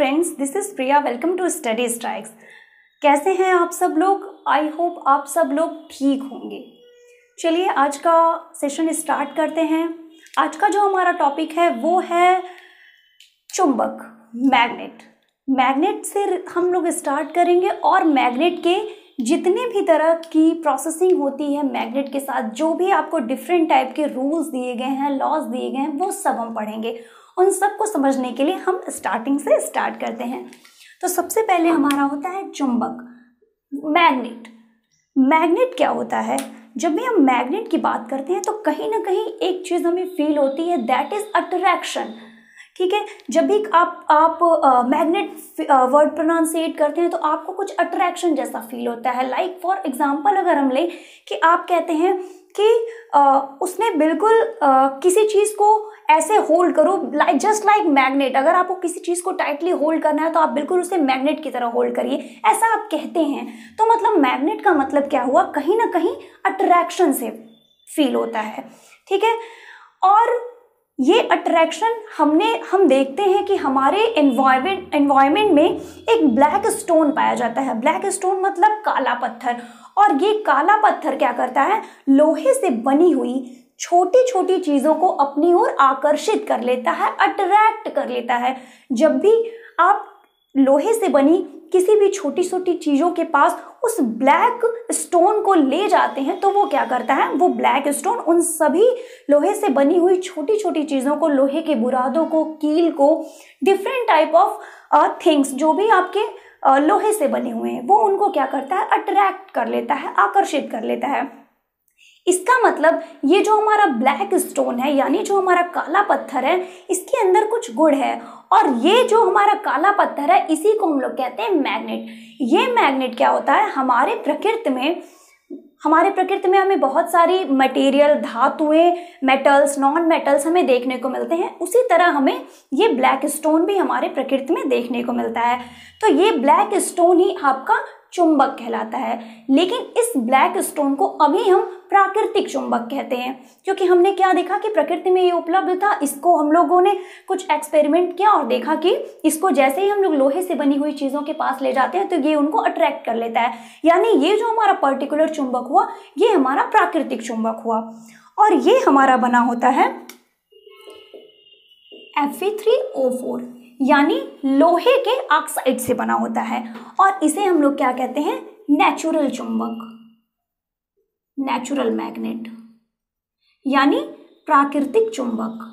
Friends, this is Priya. Welcome to Study Strikes. कैसे हैं आप सब लोग? आई होप आप सब लोग ठीक होंगे। चलिए आज का सेशन स्टार्ट करते हैं। आज का जो हमारा टॉपिक है वो है चुंबक, मैग्नेट। मैग्नेट से हम लोग स्टार्ट करेंगे और मैग्नेट के जितने भी तरह की प्रोसेसिंग होती है मैग्नेट के साथ, जो भी आपको डिफरेंट टाइप के रूल्स दिए गए हैं, लॉज दिए गए हैं, वो सब हम पढ़ेंगे। उन सब को समझने के लिए हम स्टार्टिंग से स्टार्ट करते हैं। तो सबसे पहले हमारा होता है चुंबक, मैग्नेट। मैग्नेट क्या होता है? जब भी हम मैग्नेट की बात करते हैं तो कहीं ना कहीं एक चीज हमें फील होती है, दैट इज अट्रैक्शन। ठीक है, जब भी आप मैग्नेट वर्ड प्रोनाउंसिएट करते हैं तो आपको कुछ अट्रैक्शन जैसा फील होता है। लाइक फॉर एग्जांपल अगर हम लें कि आप कहते हैं कि उसने बिल्कुल किसी चीज़ को ऐसे होल्ड करो, जस्ट लाइक मैग्नेट। अगर आपको किसी चीज़ को टाइटली होल्ड करना है तो आप बिल्कुल उसे मैग्नेट की तरह होल्ड करिए, ऐसा आप कहते हैं। तो मतलब मैग्नेट का मतलब क्या हुआ? कहीं ना कहीं अट्रैक्शन से फील होता है। ठीक है, और ये अट्रैक्शन हम देखते हैं कि हमारे एनवायरमेंट में एक ब्लैक स्टोन पाया जाता है। ब्लैक स्टोन मतलब काला पत्थर। और ये काला पत्थर क्या करता है? लोहे से बनी हुई छोटी छोटी चीजों को अपनी ओर आकर्षित कर लेता है, अट्रैक्ट कर लेता है। जब भी आप लोहे से बनी किसी भी छोटी छोटी चीजों के पास उस ब्लैक स्टोन को ले जाते हैं तो वो क्या करता है? वो ब्लैक स्टोन उन सभी लोहे से बनी हुई छोटी छोटी चीजों को, लोहे के बुरादों को, कील को, डिफरेंट टाइप ऑफ थिंग्स जो भी आपके लोहे से बने हुए हैं, वो उनको क्या करता है? अट्रैक्ट कर लेता है, आकर्षित कर लेता है। इसका मतलब ये जो हमारा ब्लैक स्टोन है, यानी जो हमारा काला पत्थर है, इसके अंदर कुछ गुण है। और ये जो हमारा काला पत्थर है, इसी को हम लोग कहते हैं मैग्नेट। ये मैग्नेट क्या होता है? हमारे प्रकृति में हमें बहुत सारी मटेरियल, धातुएं, मेटल्स, नॉन मेटल्स हमें देखने को मिलते हैं। उसी तरह हमें ये ब्लैक स्टोन भी हमारे प्रकृति में देखने को मिलता है। तो ये ब्लैक स्टोन ही आपका चुंबक कहलाता है। लेकिन इस ब्लैक स्टोन को अभी हम प्राकृतिक चुंबक कहते हैं, क्योंकि हमने क्या देखा कि प्रकृति में ये उपलब्ध था। इसको हम लोगों ने कुछ एक्सपेरिमेंट किया और देखा कि इसको जैसे ही हम लोग लोहे से बनी हुई चीजों के पास ले जाते हैं तो ये उनको अट्रैक्ट कर लेता है। यानी ये जो हमारा पर्टिकुलर चुंबक हुआ, ये हमारा प्राकृतिक चुंबक हुआ। और ये हमारा बना होता है Fe3O4, यानी लोहे के ऑक्साइड से बना होता है। और इसे हम लोग क्या कहते हैं? नेचुरल चुंबक, नेचुरल मैग्नेट, यानी प्राकृतिक चुंबक।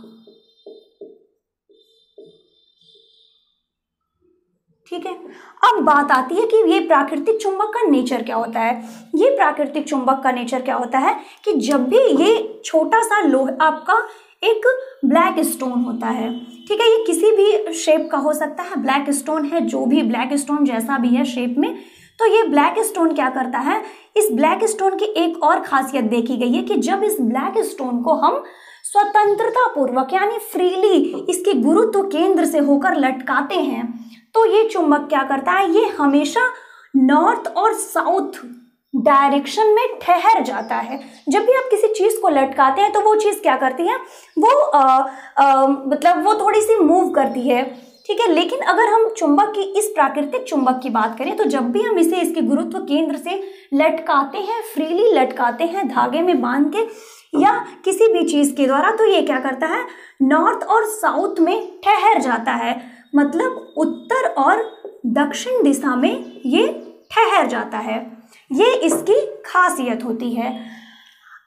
ठीक है, अब बात आती है कि ये प्राकृतिक चुंबक का नेचर क्या होता है। ये प्राकृतिक चुंबक का नेचर क्या होता है कि जब भी ये छोटा सा लोहा, आपका एक ब्लैक स्टोन होता है, ठीक है, ये किसी भी शेप का हो सकता है। ब्लैक स्टोन है, जो भी ब्लैक स्टोन जैसा भी है शेप में, तो ये ब्लैक स्टोन क्या करता है? इस ब्लैक स्टोन की एक और खासियत देखी गई है कि जब इस ब्लैक स्टोन को हम स्वतंत्रता पूर्वक यानी फ्रीली इसके गुरुत्व केंद्र से होकर लटकाते हैं तो ये चुंबक क्या करता है? ये हमेशा नॉर्थ और साउथ डायरेक्शन में ठहर जाता है। जब भी आप किसी चीज को लटकाते हैं तो वो चीज क्या करती है? वो मतलब वो थोड़ी सी मूव करती है। ठीक है, लेकिन अगर हम चुंबक की, इस प्राकृतिक चुंबक की बात करें तो जब भी हम इसे इसके गुरुत्व केंद्र से लटकाते हैं, फ्रीली लटकाते हैं धागे में बांध के या किसी भी चीज के द्वारा, तो ये क्या करता है? नॉर्थ और साउथ में ठहर जाता है। मतलब उत्तर और दक्षिण दिशा में ये ठहर जाता है। ये इसकी खासियत होती है।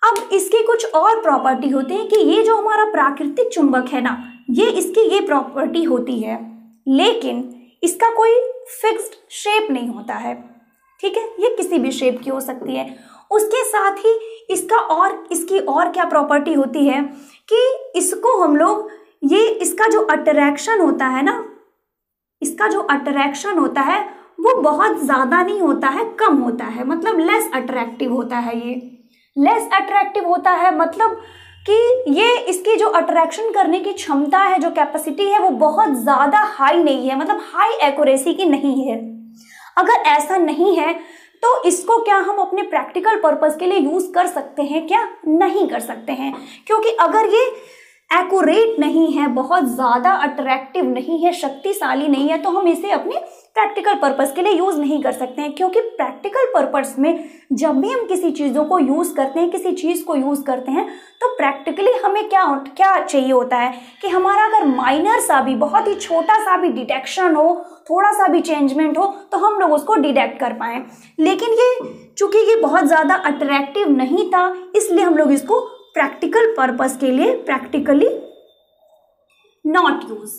अब इसकी कुछ और प्रॉपर्टी होती है कि ये जो हमारा प्राकृतिक चुंबक है ना, ये प्रॉपर्टी होती है, लेकिन इसका कोई फिक्स्ड शेप नहीं होता है। ठीक है, ये किसी भी शेप की हो सकती है। उसके साथ ही इसकी और क्या प्रॉपर्टी होती है कि इसको हम लोग, इसका जो अट्रैक्शन होता है ना, इसका जो अट्रैक्शन होता है वो बहुत ज्यादा नहीं होता है, कम होता है। मतलब लेस अट्रैक्टिव होता है। ये लेस अट्रैक्टिव होता है मतलब कि ये इसकी जो अट्रैक्शन करने की क्षमता है, जो कैपेसिटी है, वो बहुत ज्यादा हाई नहीं है, मतलब हाई एक्यूरेसी की नहीं है। अगर ऐसा नहीं है तो इसको क्या हम अपने प्रैक्टिकल पर्पस के लिए यूज कर सकते हैं? क्या नहीं कर सकते हैं, क्योंकि अगर ये एक्यूरेट नहीं है, बहुत ज़्यादा अट्रैक्टिव नहीं है, शक्तिशाली नहीं है, तो हम इसे अपने प्रैक्टिकल पर्पस के लिए यूज़ नहीं कर सकते हैं। क्योंकि प्रैक्टिकल पर्पस में जब भी हम किसी चीज़ों को यूज़ करते हैं, किसी चीज़ को यूज़ करते हैं, तो प्रैक्टिकली हमें क्या चाहिए होता है कि हमारा अगर माइनर सा भी, बहुत ही छोटा सा भी डिटेक्शन हो, थोड़ा सा भी चेंजमेंट हो, तो हम लोग उसको डिटेक्ट कर पाएँ। लेकिन ये चूंकि ये बहुत ज़्यादा अट्रैक्टिव नहीं था, इसलिए हम लोग इसको प्रैक्टिकल पर्पस के लिए प्रैक्टिकली नॉट यूज,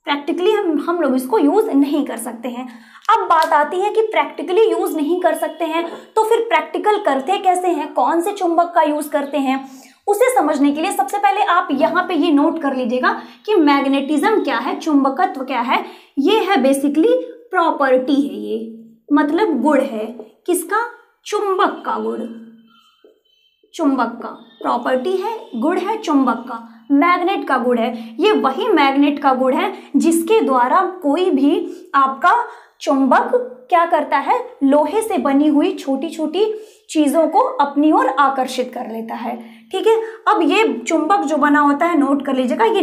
प्रैक्टिकली हम लोग इसको यूज नहीं कर सकते हैं। अब बात आती है कि प्रैक्टिकली यूज नहीं कर सकते हैं तो फिर प्रैक्टिकल करते कैसे हैं, कौन से चुंबक का यूज करते हैं, उसे समझने के लिए सबसे पहले आप यहाँ पे ये नोट कर लीजिएगा कि मैग्नेटिज्म क्या है, चुंबकत्व क्या है। ये है बेसिकली प्रॉपर्टी है, ये मतलब गुण है किसका, चुंबक का गुण, चुंबक का प्रॉपर्टी है, गुण है चुंबक का, मैग्नेट का गुण है। ये वही मैग्नेट का गुण है जिसके द्वारा कोई भी आपका चुंबक क्या करता है, लोहे से बनी हुई छोटी छोटी चीजों को अपनी ओर आकर्षित कर लेता है। ठीक है, अब ये चुंबक जो बना होता है, नोट कर लीजिएगा, ये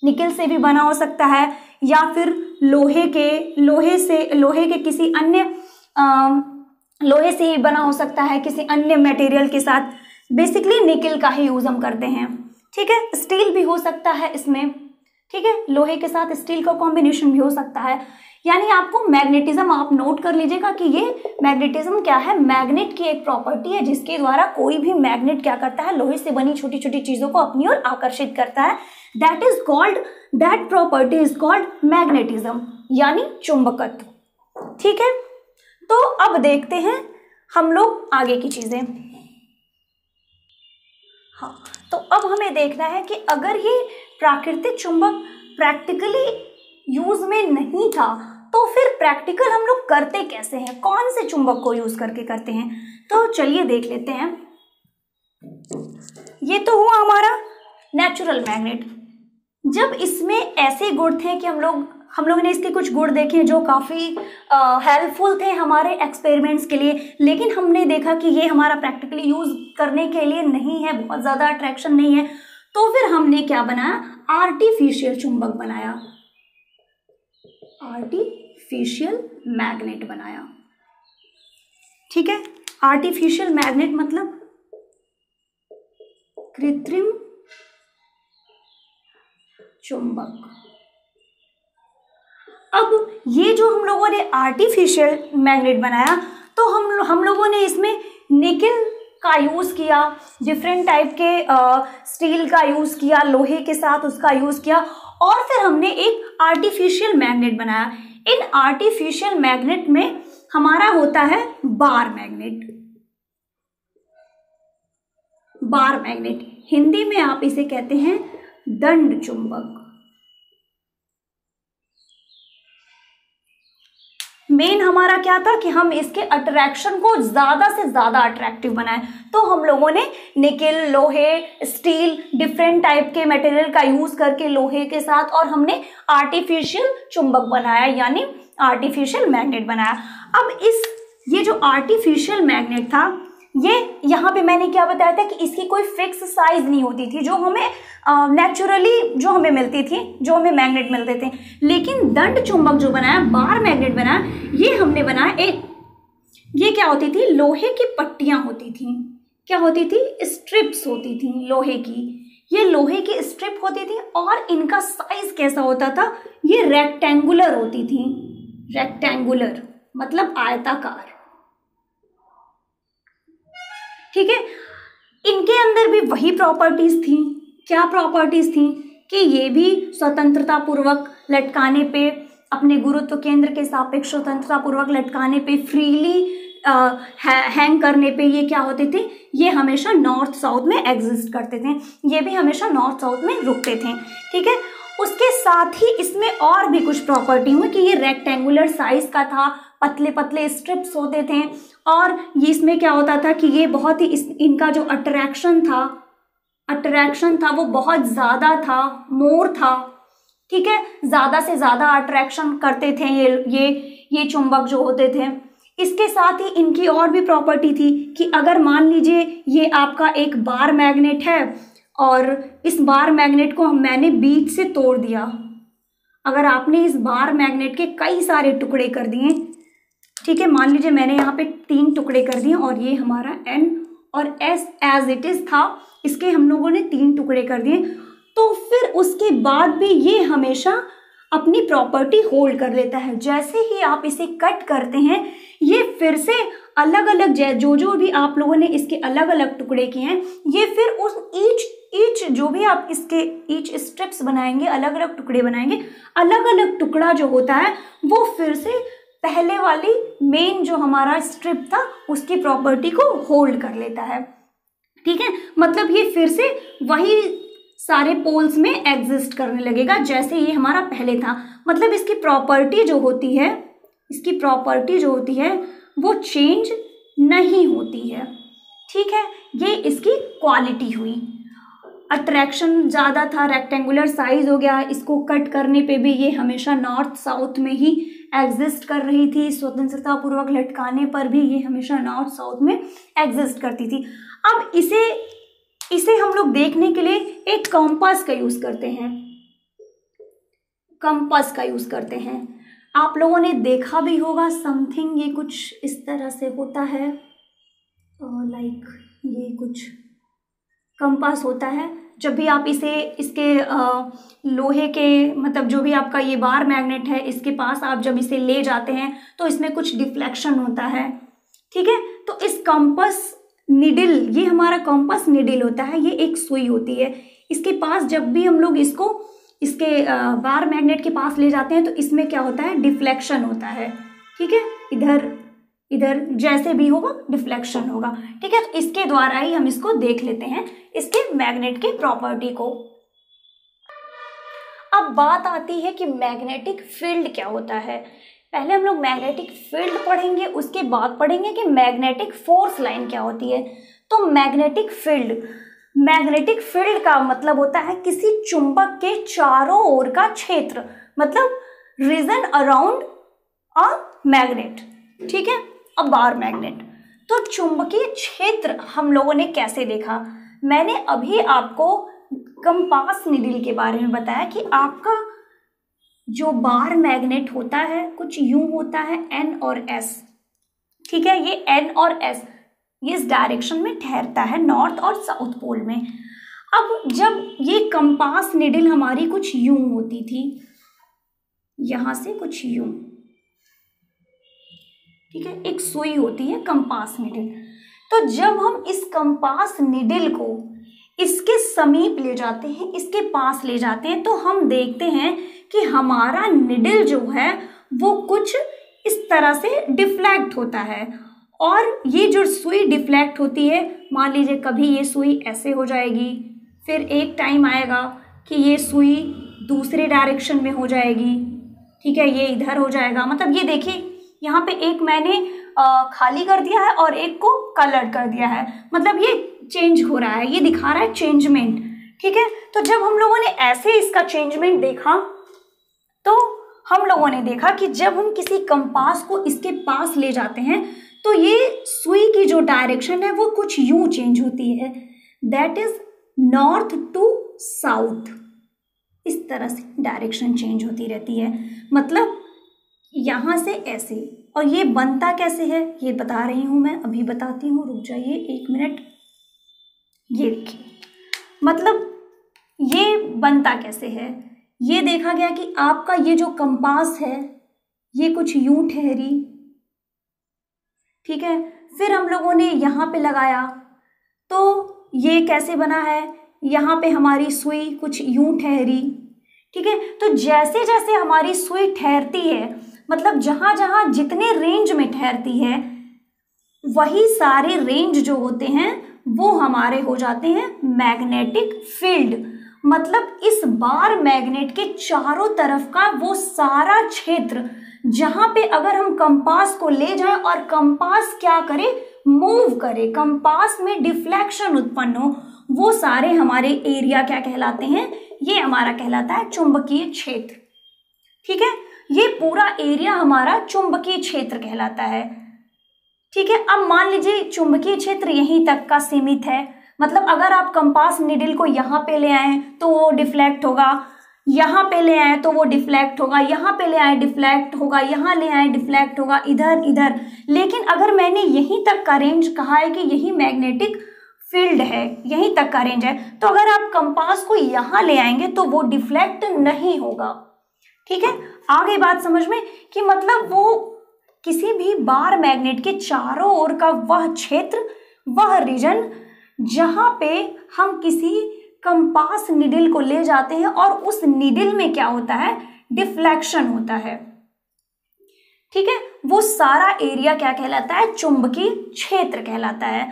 निकल से भी बना हो सकता है या फिर लोहे के किसी अन्य लोहे से ही बना हो सकता है, किसी अन्य मटेरियल के साथ। बेसिकली निकल का ही यूज हम करते हैं। ठीक है, स्टील भी हो सकता है इसमें। ठीक है, लोहे के साथ स्टील का कॉम्बिनेशन भी हो सकता है। यानी आपको मैग्नेटिज्म आप नोट कर लीजिएगा कि ये मैग्नेटिज्म क्या है, मैग्नेट की एक प्रॉपर्टी है जिसके द्वारा कोई भी मैग्नेट क्या करता है, लोहे से बनी छोटी छोटी चीजों को अपनी ओर आकर्षित करता है। That property is called magnetism, यानी चुंबकत्व। ठीक है, तो अब देखते हैं हम लोग आगे की चीजें। हाँ, तो अब हमें देखना है कि अगर ये प्राकृतिक चुंबक प्रैक्टिकली यूज में नहीं था तो फिर प्रैक्टिकल हम लोग करते कैसे हैं, कौन से चुंबक को यूज करके करते हैं। तो चलिए देख लेते हैं। ये तो हुआ हमारा नेचुरल मैग्नेट। जब इसमें ऐसे गुण थे कि हम लोगों ने इसके कुछ गुण देखे जो काफ़ी हेल्पफुल थे हमारे एक्सपेरिमेंट्स के लिए, लेकिन हमने देखा कि ये हमारा प्रैक्टिकली यूज़ करने के लिए नहीं है, बहुत ज़्यादा अट्रैक्शन नहीं है। तो फिर हमने क्या बनाया, आर्टिफिशियल चुंबक बनाया, आर्टिफिशियल मैग्नेट बनाया। ठीक है, आर्टिफिशियल मैग्नेट मतलब कृत्रिम चुंबक। अब ये जो हम लोगों ने आर्टिफिशियल मैग्नेट बनाया तो हम लोगों ने इसमें निकल का यूज़ किया, डिफरेंट टाइप के स्टील का यूज़ किया, लोहे के साथ उसका यूज़ किया, और फिर हमने एक आर्टिफिशियल मैग्नेट बनाया। इन आर्टिफिशियल मैग्नेट में हमारा होता है bar magnet. Bar magnet Hindi में आप इसे कहते हैं दंड चुंबक। मेन हमारा क्या था कि हम इसके अट्रैक्शन को ज्यादा से ज्यादा अट्रैक्टिव बनाएं, तो हम लोगों ने निकल, लोहे, स्टील, डिफरेंट टाइप के मटेरियल का यूज करके लोहे के साथ, और हमने आर्टिफिशियल चुंबक बनाया यानी आर्टिफिशियल मैग्नेट बनाया। अब ये जो आर्टिफिशियल मैग्नेट था, ये यहाँ पे मैंने क्या बताया था कि इसकी कोई फिक्स साइज नहीं होती थी जो हमें नेचुरली जो हमें मिलती थी, जो हमें मैग्नेट मिलते थे। लेकिन दंड चुंबक जो बनाया, बार मैग्नेट बनाया, ये हमने बनाया ये क्या होती थी, लोहे की पट्टियां होती थी। क्या होती थी, स्ट्रिप्स होती थी लोहे की। ये लोहे की स्ट्रिप होती थी और इनका साइज कैसा होता था, ये रेक्टेंगुलर होती थी। रेक्टेंगुलर मतलब आयताकार। ठीक है, इनके अंदर भी वही प्रॉपर्टीज थी। क्या प्रॉपर्टीज थी कि ये भी स्वतंत्रता पूर्वक लटकाने पे, अपने गुरुत्व केंद्र के सापेक्ष स्वतंत्रता पूर्वक लटकाने पे, फ्रीली हैंग करने पे ये क्या होते थे, ये हमेशा नॉर्थ साउथ में एग्जिस्ट करते थे। ये भी हमेशा नॉर्थ साउथ में रुकते थे। ठीक है, उसके साथ ही इसमें और भी कुछ प्रॉपर्टी हुई कि ये रेक्टेंगुलर साइज का था, पतले पतले स्ट्रिप्स होते थे, और ये इसमें क्या होता था कि ये बहुत ही इनका जो अट्रैक्शन था वो बहुत ज़्यादा था, मोर था। ठीक है, ज़्यादा से ज़्यादा अट्रैक्शन करते थे ये चुंबक जो होते थे। इसके साथ ही इनकी और भी प्रॉपर्टी थी कि अगर मान लीजिए ये आपका एक बार मैग्नेट है और इस बार मैग्नेट को मैंने बीच से तोड़ दिया, अगर आपने इस बार मैग्नेट के कई सारे टुकड़े कर दिए, ठीक है, मान लीजिए मैंने यहाँ पे 3 टुकड़े कर दिए और ये हमारा N और S एज इट इज था, इसके हम लोगों ने 3 टुकड़े कर दिए, तो फिर उसके बाद भी ये हमेशा अपनी प्रॉपर्टी होल्ड कर लेता है। जैसे ही आप इसे कट करते हैं ये फिर से अलग अलग जो भी आप लोगों ने इसके अलग अलग टुकड़े किए हैं, ये फिर उस ईच जो भी आप इसके ईच स्ट्रिप्स बनाएंगे, अलग अलग टुकड़े बनाएंगे, अलग अलग टुकड़ा जो होता है वो फिर से पहले वाली मेन जो हमारा स्ट्रिप था उसकी प्रॉपर्टी को होल्ड कर लेता है। ठीक है, मतलब ये फिर से वही सारे पोल्स में एग्जिस्ट करने लगेगा जैसे ये हमारा पहले था। मतलब इसकी प्रॉपर्टी जो होती है वो चेंज नहीं होती है। ठीक है, ये इसकी क्वालिटी हुई। अट्रैक्शन ज़्यादा था, रेक्टेंगुलर साइज हो गया, इसको कट करने पे भी ये हमेशा नॉर्थ साउथ में ही एग्जिस्ट कर रही थी, स्वतंत्रता पूर्वक लटकाने पर भी ये हमेशा नॉर्थ साउथ में एग्जिस्ट करती थी। अब इसे हम लोग देखने के लिए एक कंपास का यूज करते हैं। आप लोगों ने देखा भी होगा समथिंग, ये कुछ इस तरह से होता है, लाइक ये कुछ कंपास होता है। जब भी आप इसके लोहे के, मतलब जो भी आपका ये बार मैग्नेट है, इसके पास आप जब इसे ले जाते हैं तो इसमें कुछ डिफ्लेक्शन होता है। ठीक है, तो इस कंपास निडल, ये हमारा कंपास निडल होता है, ये एक सुई होती है। इसके पास जब भी हम लोग इसके बार मैग्नेट के पास ले जाते हैं तो इसमें क्या होता है, डिफ्लेक्शन होता है। ठीक है, इधर जैसे भी होगा डिफ्लेक्शन होगा। ठीक है, तो इसके द्वारा ही हम इसको देख लेते हैं, इसके मैग्नेट की प्रॉपर्टी को। अब बात आती है कि मैग्नेटिक फील्ड क्या होता है। पहले हम लोग मैग्नेटिक फील्ड पढ़ेंगे, उसके बाद पढ़ेंगे कि मैग्नेटिक फोर्स लाइन क्या होती है। तो मैग्नेटिक फील्ड का मतलब होता है किसी चुंबक के चारों ओर का क्षेत्र, मतलब रीजन अराउंड अ मैग्नेट। ठीक है, अ बार मैग्नेट। तो चुंबकीय क्षेत्र हम लोगों ने कैसे देखा, मैंने अभी आपको कंपास निडल के बारे में बताया कि आपका जो बार मैग्नेट होता है कुछ यूं होता है, N और S। ठीक है, ये N और S ये इस डायरेक्शन में ठहरता है, नॉर्थ और साउथ पोल में। अब जब ये कंपास निडल हमारी कुछ यूं होती थी, यहां से कुछ यूं, ठीक है, एक सुई होती है कंपास निडल। तो जब हम इस कंपास निडल को इसके समीप ले जाते हैं, इसके पास ले जाते हैं, तो हम देखते हैं कि हमारा निडल जो है वो कुछ इस तरह से डिफ्लेक्ट होता है। और ये जो सुई डिफ्लेक्ट होती है, मान लीजिए कभी ये सुई ऐसे हो जाएगी, फिर एक टाइम आएगा कि ये सुई दूसरे डायरेक्शन में हो जाएगी। ठीक है, ये इधर हो जाएगा। मतलब ये देखिए यहाँ पे एक मैंने खाली कर दिया है और एक को कलर्ड कर दिया है, मतलब ये चेंज हो रहा है, ये दिखा रहा है चेंजमेंट। ठीक है, तो जब हम लोगों ने ऐसे इसका चेंजमेंट देखा तो हम लोगों ने देखा कि जब हम किसी कंपास को इसके पास ले जाते हैं तो ये सुई की जो डायरेक्शन है वो कुछ यूं चेंज होती है, that is north to south. इस तरह से डायरेक्शन चेंज होती रहती है, मतलब यहां से ऐसे। और ये बनता कैसे है ये बता रही हूं मैं, अभी बताती हूँ, रुक जाइए 1 मिनट। ये देखिए, मतलब ये बनता कैसे है, ये देखा गया कि आपका ये जो कंपास है ये कुछ यूं ठहरी। ठीक है, फिर हम लोगों ने यहाँ पे लगाया तो ये कैसे बना है, यहाँ पे हमारी सुई कुछ यूं ठहरी। ठीक है, तो जैसे जैसे हमारी सुई ठहरती है, मतलब जहां जहां जितने रेंज में ठहरती है वही सारे रेंज जो होते हैं वो हमारे हो जाते हैं मैग्नेटिक फील्ड। मतलब इस बार मैग्नेट के चारों तरफ का वो सारा क्षेत्र जहां पे अगर हम कंपास को ले जाएं और कंपास क्या करे, मूव करे, कंपास में डिफ्लेक्शन उत्पन्न हो, वो सारे हमारे एरिया क्या कहलाते हैं, ये हमारा कहलाता है चुंबकीय क्षेत्र। ठीक है, ये पूरा एरिया हमारा चुंबकीय क्षेत्र कहलाता है। ठीक है, अब मान लीजिए चुंबकीय क्षेत्र यहीं तक का सीमित है, मतलब अगर आप कंपास निडल को यहाँ पे ले आए तो वो डिफ्लेक्ट होगा, यहाँ पे ले आए तो वो डिफ्लेक्ट होगा, यहाँ पे ले आए डिफ्लेक्ट होगा, यहाँ ले आए डिफ्लेक्ट होगा, इधर इधर। लेकिन अगर मैंने यहीं तक का रेंज कहा है कि यही मैग्नेटिक फील्ड है, यहीं तक का रेंज है, तो अगर आप कंपास को यहाँ ले आएंगे तो वो डिफ्लेक्ट नहीं होगा। ठीक है, आ गई बात समझ में कि मतलब वो किसी भी बार मैग्नेट के चारों ओर का वह क्षेत्र, वह रीजन जहां पे हम किसी कंपास निडल को ले जाते हैं और उस निडल में क्या होता है, डिफ्लेक्शन होता है। ठीक है, वो सारा एरिया क्या कहलाता है, चुंबकीय क्षेत्र कहलाता है।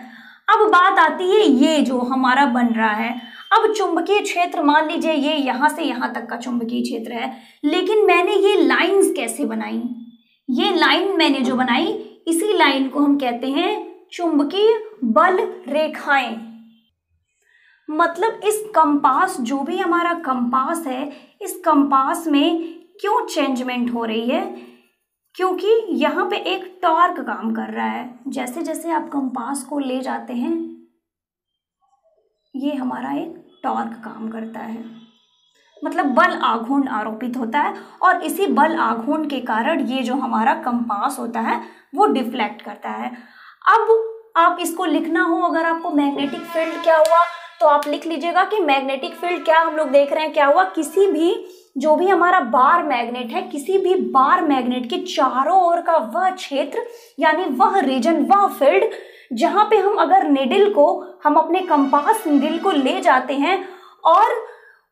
अब बात आती है ये जो हमारा बन रहा है, अब चुंबकीय क्षेत्र मान लीजिए ये यहां से यहां तक का चुंबकीय क्षेत्र है, लेकिन मैंने ये लाइंस कैसे बनाई, ये लाइन मैंने जो बनाई, इसी लाइन को हम कहते हैं चुंबकीय बल रेखाएं। मतलब इस कंपास, जो भी हमारा कंपास है, इस कंपास में क्यों चेंजमेंट हो रही है, क्योंकि यहाँ पे एक टॉर्क काम कर रहा है। जैसे जैसे आप कंपास को ले जाते हैं, ये हमारा एक टॉर्क काम करता है, मतलब बल आघूर्ण आरोपित होता है, और इसी बल आघूर्ण के कारण ये जो हमारा कंपास होता है वो डिफ्लेक्ट करता है। अब आप इसको लिखना हो, अगर आपको मैग्नेटिक फील्ड क्या हुआ तो आप लिख लीजिएगा कि मैग्नेटिक फील्ड क्या हम लोग देख रहे हैं क्या हुआ, किसी भी जो भी हमारा बार मैग्नेट है, किसी भी बार मैग्नेट के चारों ओर का वह क्षेत्र, यानी वह रीजन, वह फील्ड जहां पे हम अगर निडल को, हम अपने कंपास निडल को ले जाते हैं और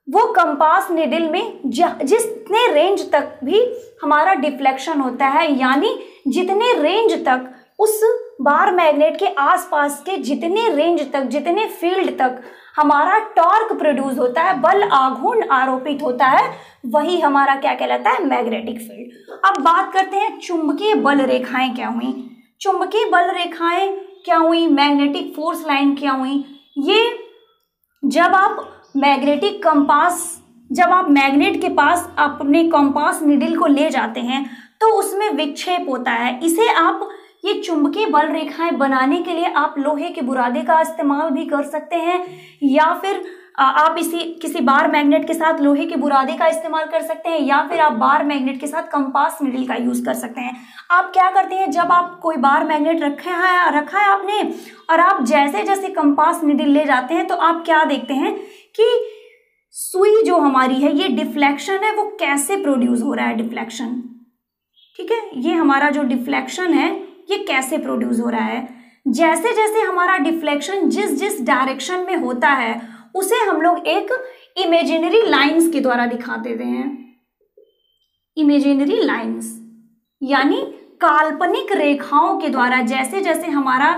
वो कंपास निडल में जितने रेंज तक भी हमारा डिफ्लेक्शन होता है, यानी जितने रेंज तक उस बार मैग्नेट के आसपास के जितने रेंज तक, जितने फील्ड तक हमारा टॉर्क प्रोड्यूस होता है, बल आघूर्ण आरोपित होता है, वही हमारा क्या कहलाता है, मैग्नेटिक फील्ड। अब बात करते हैं चुंबकीय बल रेखाएं क्या हुई। चुंबकीय बल रेखाएं क्या हुई, मैग्नेटिक फोर्स लाइन क्या हुई, ये जब आप मैग्नेटिक कंपास, जब आप मैग्नेट के पास अपने कंपास निडल को ले जाते हैं तो उसमें विक्षेप होता है। इसे आप, ये चुंबकीय बल रेखाएं बनाने के लिए आप लोहे के बुरादे का इस्तेमाल भी कर सकते हैं, या फिर आप इसी किसी बार मैग्नेट के साथ लोहे के बुरादे का इस्तेमाल कर सकते हैं, या फिर आप बार मैग्नेट के साथ कंपास निडल का यूज कर सकते हैं। आप क्या करते हैं, जब आप कोई बार मैग्नेट रखा है आपने, और आप जैसे जैसे कंपास निडल ले जाते हैं तो आप क्या देखते हैं कि सुई जो हमारी है, ये डिफ्लेक्शन है, वो कैसे प्रोड्यूस हो रहा है, डिफ्लेक्शन। ठीक है, ये हमारा जो डिफ्लेक्शन है ये कैसे प्रोड्यूस हो रहा है, जैसे जैसे हमारा डिफ्लेक्शन जिस जिस डायरेक्शन में होता है उसे हम लोग एक इमेजिनरी लाइंस के द्वारा दिखा देते हैं। इमेजिनरी लाइंस यानी काल्पनिक रेखाओं के द्वारा, जैसे जैसे हमारा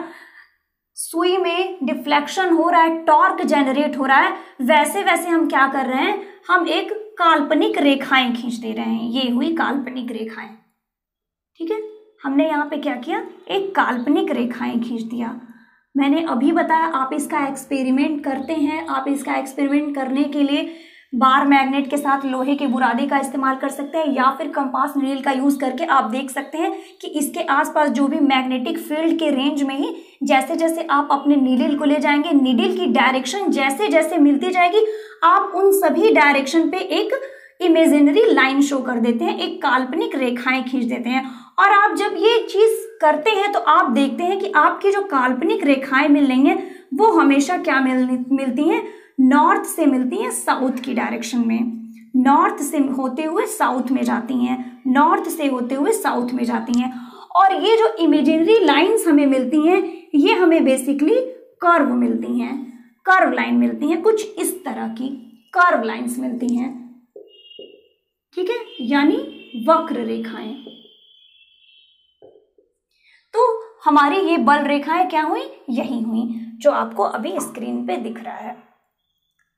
सुई में डिफ्लेक्शन हो रहा है, टॉर्क जनरेट हो रहा है, वैसे वैसे हम क्या कर रहे हैं, हम एक काल्पनिक रेखाएं खींच दे रहे हैं। ये हुई काल्पनिक रेखाएं। ठीक है, हमने यहाँ पे क्या किया, एक काल्पनिक रेखाएं खींच दिया। मैंने अभी बताया आप इसका एक्सपेरिमेंट करते हैं, आप इसका एक्सपेरिमेंट करने के लिए बार मैग्नेट के साथ लोहे के बुरादे का इस्तेमाल कर सकते हैं, या फिर कंपास निडल का यूज करके आप देख सकते हैं कि इसके आसपास जो भी मैग्नेटिक फील्ड के रेंज में ही जैसे जैसे आप अपने निडल को ले जाएंगे, निडल की डायरेक्शन जैसे जैसे मिलती जाएगी, आप उन सभी डायरेक्शन पे एक इमेजिनरी लाइन शो कर देते हैं, एक काल्पनिक रेखाएं खींच देते हैं। और आप जब ये चीज करते हैं तो आप देखते हैं कि आपकी जो काल्पनिक रेखाएं मिल रही हैं वो हमेशा क्या मिलती हैं, नॉर्थ से मिलती हैं साउथ की डायरेक्शन में, नॉर्थ से होते हुए साउथ में जाती हैं, नॉर्थ से होते हुए साउथ में जाती हैं। और ये जो इमेजिनरी लाइंस हमें मिलती हैं, ये हमें बेसिकली कर्व मिलती हैं, कर्व लाइन मिलती हैं, कुछ इस तरह की कर्व लाइंस मिलती हैं। ठीक है, यानी वक्र रेखाएं। तो हमारी ये बल रेखाएं क्या हुई, यही हुई जो आपको अभी स्क्रीन पे दिख रहा है।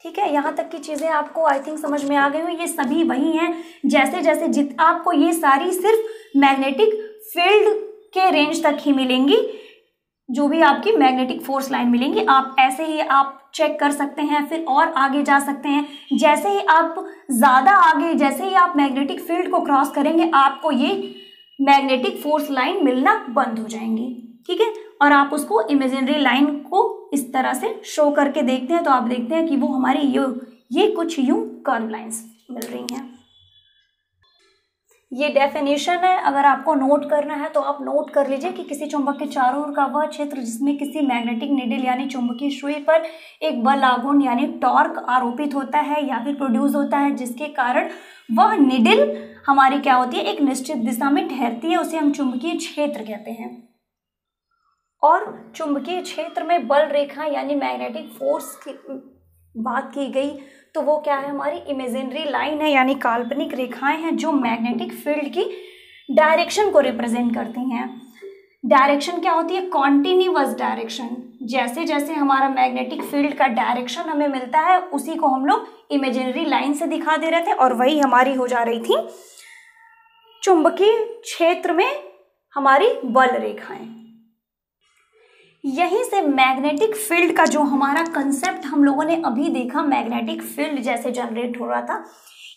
ठीक है, यहाँ तक की चीजें आपको आई थिंक समझ में आ गई हुई। ये सभी वही हैं, जैसे जैसे आपको ये सारी सिर्फ मैग्नेटिक फील्ड के रेंज तक ही मिलेंगी, जो भी आपकी मैग्नेटिक फोर्स लाइन मिलेंगी। आप ऐसे ही आप चेक कर सकते हैं, फिर और आगे जा सकते हैं। जैसे ही आप ज़्यादा आगे, जैसे ही आप मैग्नेटिक फील्ड को क्रॉस करेंगे, आपको ये मैग्नेटिक फोर्स लाइन मिलना बंद हो जाएंगी। ठीक है, और आप उसको इमेजिनरी लाइन को इस तरह से शो करके देखते हैं तो आप देखते हैं कि वो हमारी ये कुछ यूं कर्व लाइंस मिल रही हैं। ये डेफिनेशन है, अगर आपको नोट करना है तो आप नोट कर लीजिए कि किसी चुंबक के चारों ओर का वह क्षेत्र जिसमें किसी मैग्नेटिक नीडल यानी चुंबकीय सुई पर एक बल आघूर्ण यानी टॉर्क आरोपित होता है या फिर प्रोड्यूस होता है, जिसके कारण वह निडल हमारी क्या होती है, एक निश्चित दिशा में ठहरती है, उसे हम चुंबकीय क्षेत्र कहते हैं। और चुंबकीय क्षेत्र में बल रेखा यानी मैग्नेटिक फोर्स की बात की गई तो वो क्या है, हमारी इमेजिनरी लाइन है यानी काल्पनिक रेखाएं हैं जो मैग्नेटिक फील्ड की डायरेक्शन को रिप्रेजेंट करती हैं। डायरेक्शन क्या होती है, कॉन्टिन्यूअस डायरेक्शन। जैसे जैसे हमारा मैग्नेटिक फील्ड का डायरेक्शन हमें मिलता है उसी को हम लोग इमेजिनरी लाइन से दिखा दे रहे थे और वही हमारी हो जा रही थी चुंबकीय क्षेत्र में हमारी बल रेखाएं। यहीं से मैग्नेटिक फील्ड का जो हमारा कंसेप्ट हम लोगों ने अभी देखा, मैग्नेटिक फील्ड जैसे जनरेट हो रहा था,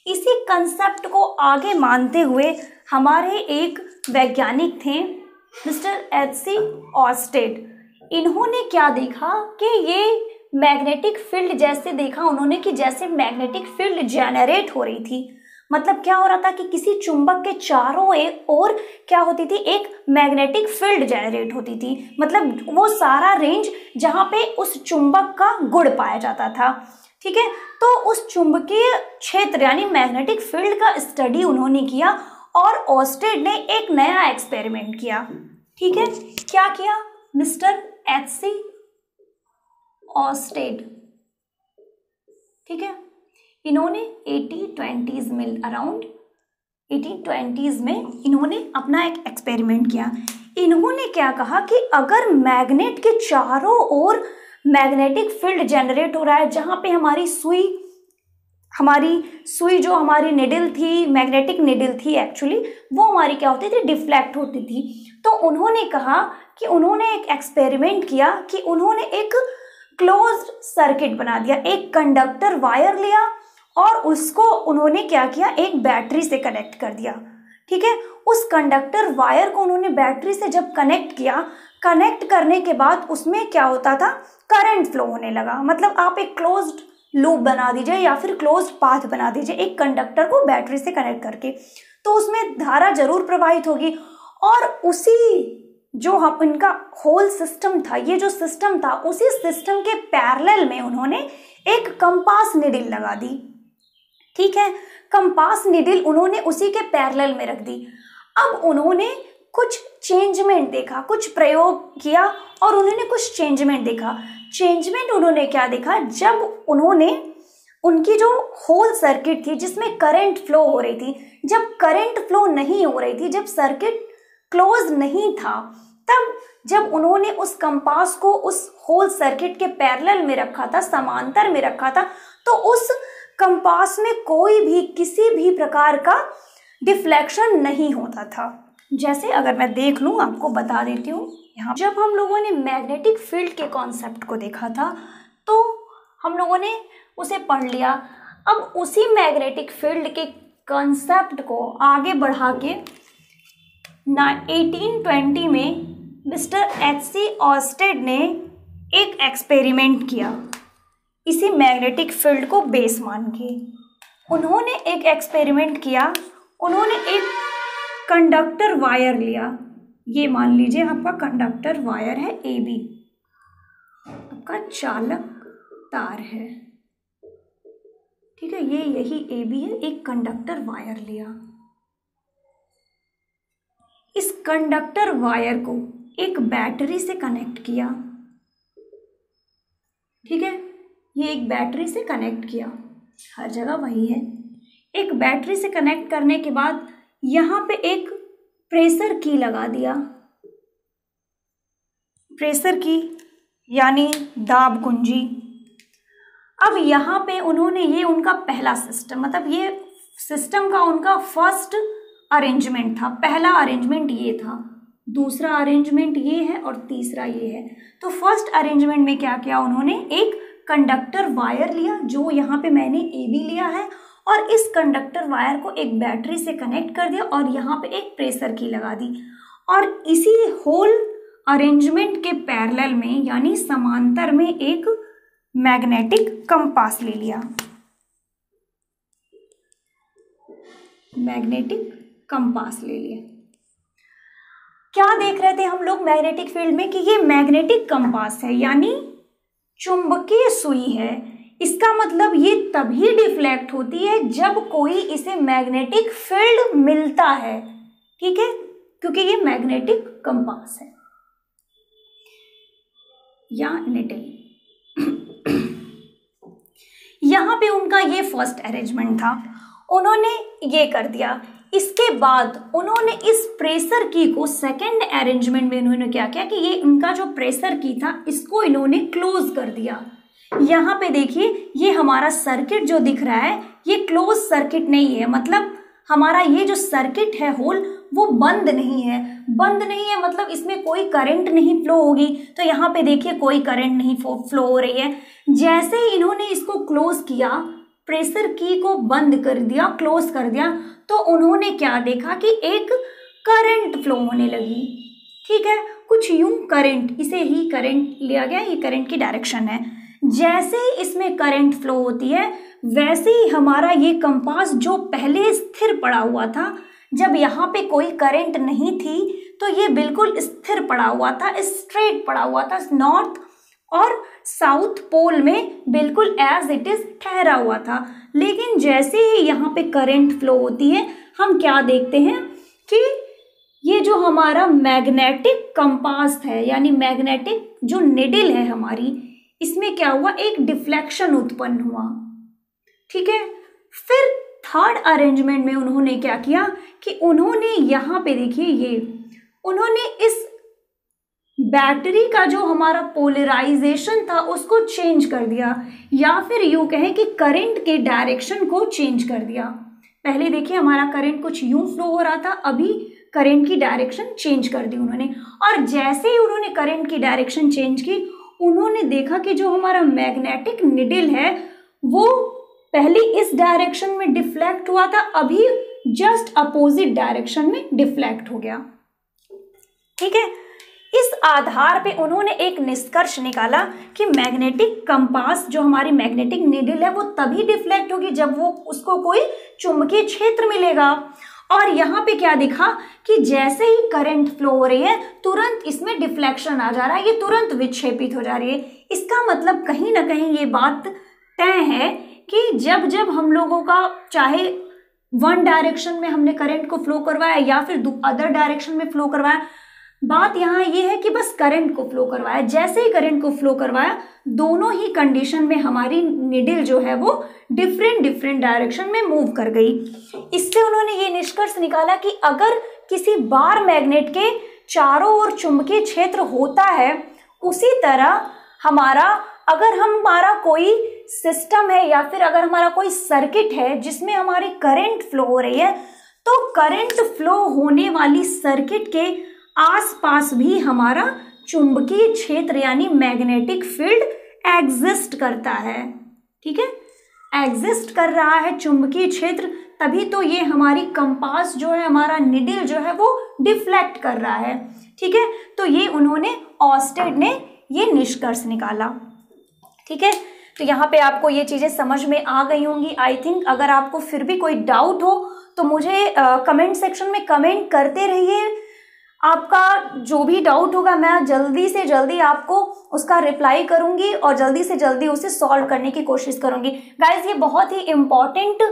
इसी कंसेप्ट को आगे मानते हुए हमारे एक वैज्ञानिक थे मिस्टर एच.सी. ऑर्स्टेड। इन्होंने क्या देखा कि ये मैग्नेटिक फील्ड जैसे देखा उन्होंने कि जैसे मैग्नेटिक फील्ड जनरेट हो रही थी, मतलब क्या हो रहा था कि किसी चुंबक के चारों ओर क्या होती थी, एक मैग्नेटिक फील्ड जनरेट होती थी, मतलब वो सारा रेंज जहां पे उस चुंबक का गुण पाया जाता था। ठीक है, तो उस चुंबकीय क्षेत्र यानी मैग्नेटिक फील्ड का स्टडी उन्होंने किया और ऑर्स्टेड ने एक नया एक्सपेरिमेंट किया। ठीक है, क्या किया मिस्टर एच.सी. ऑर्स्टेड। ठीक है, इन्होंने 1820s में अराउंड 1820s में इन्होंने अपना एक एक्सपेरिमेंट किया। इन्होंने क्या कहा कि अगर मैग्नेट के चारों ओर मैग्नेटिक फील्ड जनरेट हो रहा है, जहां पे हमारी सुई जो हमारी निडल थी, मैग्नेटिक निडल थी एक्चुअली, वो हमारी क्या होती थी, डिफ्लेक्ट होती थी। तो उन्होंने कहा कि उन्होंने एक एक्सपेरिमेंट किया कि उन्होंने एक क्लोज्ड सर्किट बना दिया, एक कंडक्टर वायर लिया और उसको उन्होंने क्या किया, एक बैटरी से कनेक्ट कर दिया। ठीक है, उस कंडक्टर वायर को उन्होंने बैटरी से जब कनेक्ट किया, कनेक्ट करने के बाद उसमें क्या होता था, करंट फ्लो होने लगा। मतलब आप एक क्लोज्ड लूप बना दीजिए या फिर क्लोज्ड पाथ बना दीजिए एक कंडक्टर को बैटरी से कनेक्ट करके, तो उसमें धारा जरूर प्रवाहित होगी। और उसी जो हम इनका होल सिस्टम था, ये जो सिस्टम था, उसी सिस्टम के पैरेलल में उन्होंने एक कंपास निडल लगा दी। ठीक है, कंपास निडल उन्होंने उसी के पैरेलल में रख दी। अब उन्होंने कुछ चेंजमेंट देखा, कुछ प्रयोग किया और उन्होंने कुछ चेंजमेंट देखा। चेंजमेंट उन्होंने क्या देखा, जब उन्होंने उनकी जो होल सर्किट थी जिसमें करंट फ्लो हो रही थी, जब करंट फ्लो नहीं हो रही थी, जब सर्किट क्लोज नहीं था, तब जब उन्होंने उस कंपास को उस होल सर्किट के पैरेलल में रखा था, समांतर में रखा था, तो उस कंपास में कोई भी किसी भी प्रकार का डिफ्लेक्शन नहीं होता था। जैसे अगर मैं देख लूं, आपको बता देती हूँ, यहाँ जब हम लोगों ने मैग्नेटिक फील्ड के कॉन्सेप्ट को देखा था तो हम लोगों ने उसे पढ़ लिया। अब उसी मैग्नेटिक फील्ड के कॉन्सेप्ट को आगे बढ़ा के 1820 में मिस्टर एच.सी. ऑर्स्टेड ने एक एक्सपेरिमेंट किया इसी मैग्नेटिक फील्ड को बेस मान के। उन्होंने एक एक्सपेरिमेंट किया, उन्होंने एक कंडक्टर वायर लिया, ये मान लीजिए आपका कंडक्टर वायर है AB, आपका चालक तार है। ठीक है, ये यही AB है, एक कंडक्टर वायर लिया। इस कंडक्टर वायर को एक बैटरी से कनेक्ट किया। ठीक है, ये एक बैटरी से कनेक्ट किया, हर जगह वही है। एक बैटरी से कनेक्ट करने के बाद यहाँ पे एक प्रेशर की लगा दिया, प्रेशर की यानी दाब कुंजी। अब यहाँ पे उन्होंने, ये उनका पहला सिस्टम, मतलब ये सिस्टम का उनका फर्स्ट अरेंजमेंट था, पहला अरेंजमेंट ये था, दूसरा अरेंजमेंट ये है और तीसरा ये है। तो फर्स्ट अरेंजमेंट में क्या किया उन्होंने, एक कंडक्टर वायर लिया, जो यहाँ पे मैंने AB लिया है, और इस कंडक्टर वायर को एक बैटरी से कनेक्ट कर दिया और यहाँ पे एक प्रेशर की लगा दी। और इसी होल अरेंजमेंट के पैरेलल में यानी समांतर में एक मैग्नेटिक कंपास ले लिया। मैग्नेटिक कंपास ले लिया। क्या देख रहे थे हम लोग मैग्नेटिक फील्ड में कि ये मैग्नेटिक कंपास है यानी चुंबकीय सुई है। इसका मतलब ये तभी डिफ्लेक्ट होती है जब कोई इसे मैग्नेटिक फील्ड मिलता है, ठीक है, क्योंकि ये मैग्नेटिक कंपास है या निडल। यहां पे उनका ये फर्स्ट अरेंजमेंट था, उन्होंने ये कर दिया। इसके बाद उन्होंने इस प्रेशर की को सेकंड अरेंजमेंट में उन्होंने क्या किया कि ये उनका जो प्रेशर की था इसको इन्होंने क्लोज कर दिया। यहाँ पे देखिए ये हमारा सर्किट जो दिख रहा है ये क्लोज सर्किट नहीं है, मतलब हमारा ये जो सर्किट है होल वो बंद नहीं है। बंद नहीं है मतलब इसमें कोई करंट नहीं फ्लो होगी, तो यहाँ पे देखिए कोई करंट नहीं फ्लो हो रही है। जैसे ही इन्होंने इसको क्लोज किया, प्रेशर की को बंद कर दिया, क्लोज कर दिया, तो उन्होंने क्या देखा कि एक करंट फ्लो होने लगी, ठीक है, कुछ यूं करंट, इसे ही करंट लिया गया, ये करंट की डायरेक्शन है। जैसे ही इसमें करंट फ्लो होती है वैसे ही हमारा ये कंपास जो पहले स्थिर पड़ा हुआ था, जब यहाँ पे कोई करंट नहीं थी तो ये बिल्कुल स्थिर पड़ा हुआ था, स्ट्रेट पड़ा हुआ था, नॉर्थ और साउथ पोल में बिल्कुल एज इट इज ठहरा हुआ था। लेकिन जैसे ही यहाँ पे करंट फ्लो होती है हम क्या देखते हैं कि ये जो हमारा मैग्नेटिक कंपास है यानी मैग्नेटिक जो निडल है हमारी, इसमें क्या हुआ, एक डिफ्लेक्शन उत्पन्न हुआ, ठीक है। फिर थर्ड अरेंजमेंट में उन्होंने क्या किया कि उन्होंने यहाँ पे देखिए ये उन्होंने इस बैटरी का जो हमारा पोलराइजेशन था उसको चेंज कर दिया, या फिर यूं कहें कि करंट के डायरेक्शन को चेंज कर दिया। पहले देखिए हमारा करंट कुछ यूं फ्लो हो रहा था, अभी करंट की डायरेक्शन चेंज कर दी उन्होंने। और जैसे ही उन्होंने करंट की डायरेक्शन चेंज की, उन्होंने देखा कि जो हमारा मैग्नेटिक निडल है वो पहले इस डायरेक्शन में डिफ्लेक्ट हुआ था, अभी जस्ट अपोजिट डायरेक्शन में डिफ्लेक्ट हो गया, ठीक है। इस आधार पे उन्होंने एक निष्कर्ष निकाला कि मैग्नेटिक कंपास जो हमारी मैग्नेटिक निडल है वो तभी डिफ्लेक्ट होगी जब वो उसको कोई चुंबकीय क्षेत्र मिलेगा। और यहाँ पे क्या दिखा कि जैसे ही करंट फ्लो हो रही है तुरंत इसमें डिफ्लेक्शन आ जा रहा है, ये तुरंत विक्षेपित हो जा रही है। इसका मतलब कहीं ना कहीं ये बात तय है कि जब जब हम लोगों का चाहे वन डायरेक्शन में हमने करंट को फ्लो करवाया या फिर अदर डायरेक्शन में फ्लो करवाया, बात यहाँ ये है कि बस करंट को फ्लो करवाया। जैसे ही करंट को फ्लो करवाया दोनों ही कंडीशन में हमारी निडल जो है वो डिफरेंट डायरेक्शन में मूव कर गई। इससे उन्होंने ये निष्कर्ष निकाला कि अगर किसी बार मैग्नेट के चारों ओर चुंबकीय क्षेत्र होता है, उसी तरह हमारा कोई सिस्टम है या फिर अगर हमारा कोई सर्किट है जिसमें हमारी करंट फ्लो हो रही है, तो करंट फ्लो होने वाली सर्किट के आसपास भी हमारा चुंबकीय क्षेत्र यानी मैग्नेटिक फील्ड एग्जिस्ट करता है, ठीक है, एग्जिस्ट कर रहा है चुंबकीय क्षेत्र, तभी तो ये हमारी कंपास जो है, हमारा निडल जो है वो डिफ्लेक्ट कर रहा है, ठीक है। तो ये उन्होंने ऑस्टेड ने ये निष्कर्ष निकाला, ठीक है। तो यहाँ पे आपको ये चीजें समझ में आ गई होंगी आई थिंक। अगर आपको फिर भी कोई डाउट हो तो मुझे कमेंट सेक्शन में कमेंट करते रहिए। आपका जो भी डाउट होगा मैं जल्दी से जल्दी आपको उसका रिप्लाई करूंगी और जल्दी से जल्दी उसे सॉल्व करने की कोशिश करूंगी। गाइज ये बहुत ही इम्पॉर्टेंट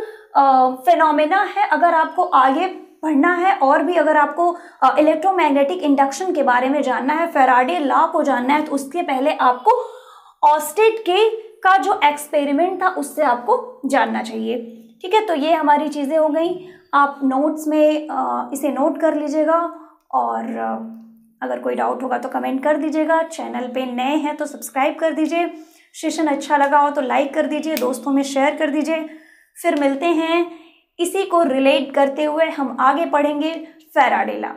फिनोमेना है। अगर आपको आगे पढ़ना है और भी अगर आपको इलेक्ट्रोमैग्नेटिक इंडक्शन के बारे में जानना है, फैराडे लॉ को जानना है, तो उसके पहले आपको ऑस्टेड का जो एक्सपेरिमेंट था उससे आपको जानना चाहिए, ठीक है। तो ये हमारी चीज़ें हो गई। आप नोट्स में इसे नोट कर लीजिएगा और अगर कोई डाउट होगा तो कमेंट कर दीजिएगा। चैनल पे नए हैं तो सब्सक्राइब कर दीजिए। सेशन अच्छा लगा हो तो लाइक कर दीजिए, दोस्तों में शेयर कर दीजिए। फिर मिलते हैं, इसी को रिलेट करते हुए हम आगे पढ़ेंगे फैराडे लॉ।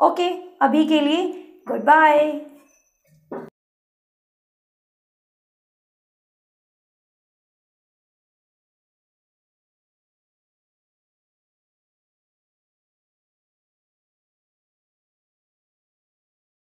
ओके, अभी के लिए गुड बाय।